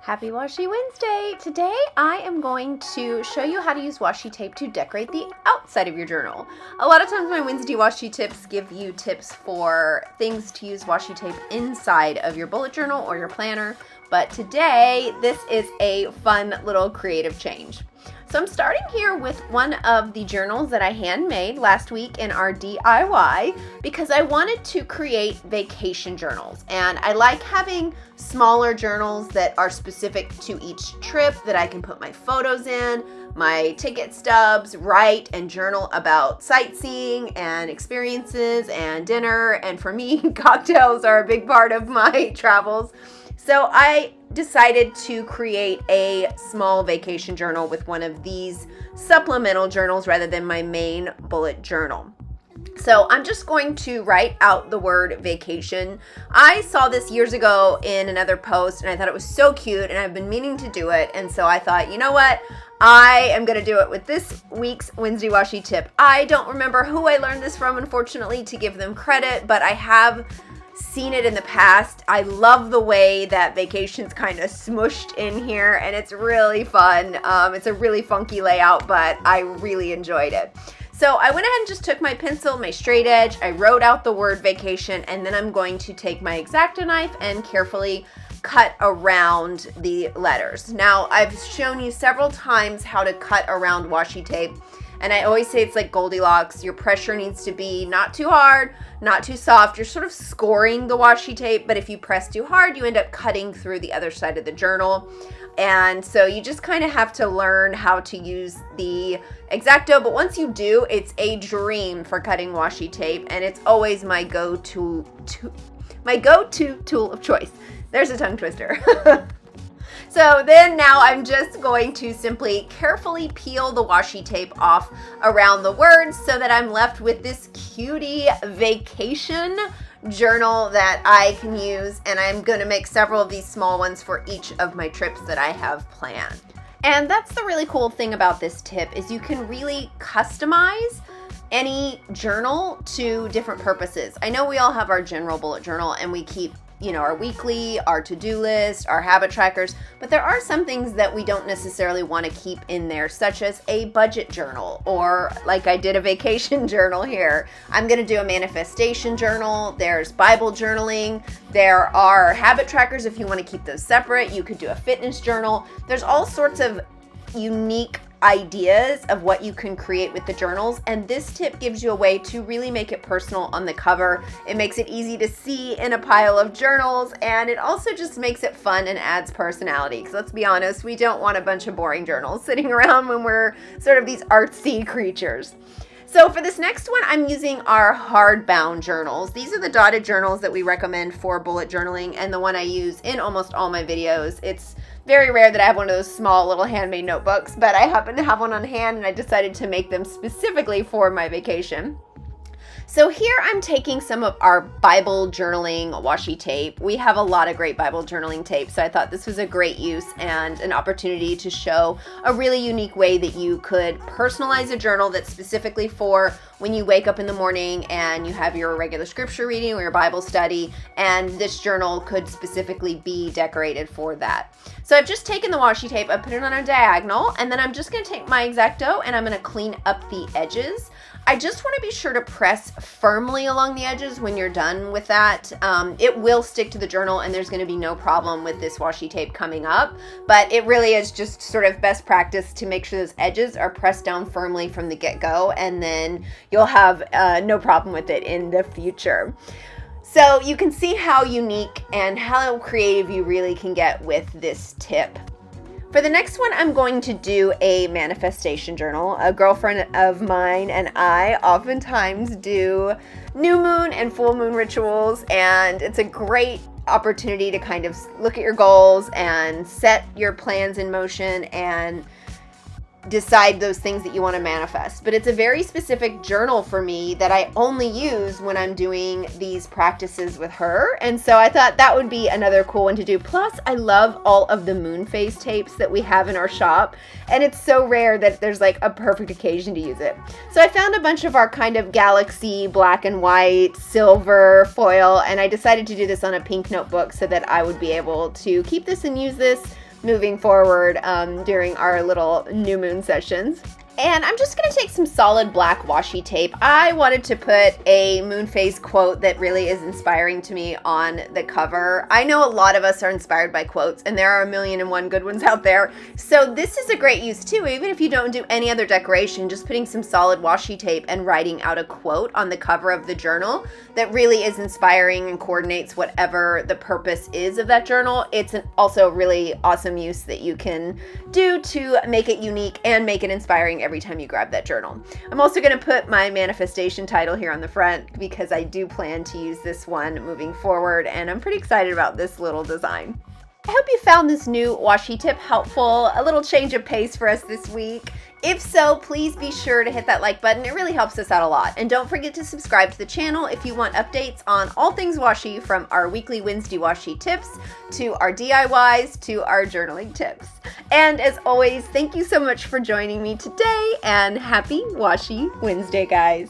Happy Washi Wednesday! Today I am going to show you how to use washi tape to decorate the outside of your journal. A lot of times my Wednesday washi tips give you tips for things to use washi tape inside of your bullet journal or your planner, but today this is a fun little creative change. So I'm starting here with one of the journals that I handmade last week in our DIY because I wanted to create vacation journals, and I like having smaller journals that are specific to each trip that I can put my photos in, my ticket stubs, write and journal about sightseeing and experiences and dinner, and for me, cocktails are a big part of my travels. So I decided to create a small vacation journal with one of these supplemental journals rather than my main bullet journal. So I'm just going to write out the word vacation. I saw this years ago in another post and I thought it was so cute and I've been meaning to do it. And so I thought, you know what? I am going to do it with this week's Wednesday washi tip. I don't remember who I learned this from, unfortunately, to give them credit, but I have seen it in the past. I love the way that vacation's kind of smushed in here, and it's really fun. It's a really funky layout, but I really enjoyed it. So I went ahead and just took my pencil, my straight edge, I wrote out the word vacation, and then I'm going to take my X-Acto knife and carefully cut around the letters. Now, I've shown you several times how to cut around washi tape, and I always say it's like Goldilocks. Your pressure needs to be not too hard, not too soft. You're sort of scoring the washi tape, but if you press too hard, you end up cutting through the other side of the journal. And so you just kind of have to learn how to use the X-Acto, but once you do, it's a dream for cutting washi tape, and it's always my go-to tool of choice. There's a tongue twister. So then now I'm just going to simply carefully peel the washi tape off around the words so that I'm left with this cutie vacation journal that I can use, and I'm going to make several of these small ones for each of my trips that I have planned. And that's the really cool thing about this tip is you can really customize any journal to different purposes. I know we all have our general bullet journal and we keep our weekly, our to-do list, our habit trackers, but there are some things that we don't necessarily want to keep in there, such as a budget journal, or like I did a vacation journal here. I'm going to do a manifestation journal. There's Bible journaling. There are habit trackers if you want to keep those separate. You could do a fitness journal. There's all sorts of unique ideas of what you can create with the journals, and this tip gives you a way to really make it personal on the cover. It makes it easy to see in a pile of journals, and it also just makes it fun and adds personality, because let's be honest, we don't want a bunch of boring journals sitting around when we're sort of these artsy creatures. So for this next one, I'm using our hardbound journals. These are the dotted journals that we recommend for bullet journaling, and the one I use in almost all my videos. It's very rare that I have one of those small little handmade notebooks, but I happen to have one on hand and I decided to make them specifically for my vacation. So here I'm taking some of our Bible journaling washi tape. We have a lot of great Bible journaling tape, so I thought this was a great use and an opportunity to show a really unique way that you could personalize a journal that's specifically for when you wake up in the morning and you have your regular scripture reading or your Bible study, and this journal could specifically be decorated for that. So I've just taken the washi tape, I put it on a diagonal, and then I'm just going to take my X-Acto and I'm going to clean up the edges. I just want to be sure to press firmly along the edges when you're done with that. It will stick to the journal and there's going to be no problem with this washi tape coming up, but it really is just sort of best practice to make sure those edges are pressed down firmly from the get-go, and then you'll have no problem with it in the future. So you can see how unique and how creative you really can get with this tip. For the next one, I'm going to do a manifestation journal. A girlfriend of mine and I oftentimes do new moon and full moon rituals, and it's a great opportunity to kind of look at your goals and set your plans in motion and decide those things that you want to manifest. But it's a very specific journal for me that I only use when I'm doing these practices with her. And so I thought that would be another cool one to do. Plus, I love all of the moon phase tapes that we have in our shop. And it's so rare that there's like a perfect occasion to use it. So I found a bunch of our kind of galaxy black and white silver foil, and I decided to do this on a pink notebook so that I would be able to keep this and use this moving forward during our little new moon sessions. And I'm just going to take some solid black washi tape. I wanted to put a moon phase quote that really is inspiring to me on the cover. I know a lot of us are inspired by quotes, and there are 1,000,001 good ones out there. So this is a great use too, even if you don't do any other decoration, just putting some solid washi tape and writing out a quote on the cover of the journal that really is inspiring and coordinates whatever the purpose is of that journal. It's also a really awesome use that you can do to make it unique and make it inspiring every time you grab that journal. I'm also going to put my manifestation title here on the front because I do plan to use this one moving forward, and I'm pretty excited about this little design. I hope you found this new washi tip helpful, a little change of pace for us this week. If so, please be sure to hit that like button. It really helps us out a lot. And don't forget to subscribe to the channel if you want updates on all things washi, from our weekly Wednesday washi tips to our DIYs to our journaling tips. And as always, thank you so much for joining me today, and happy Washi Wednesday, guys.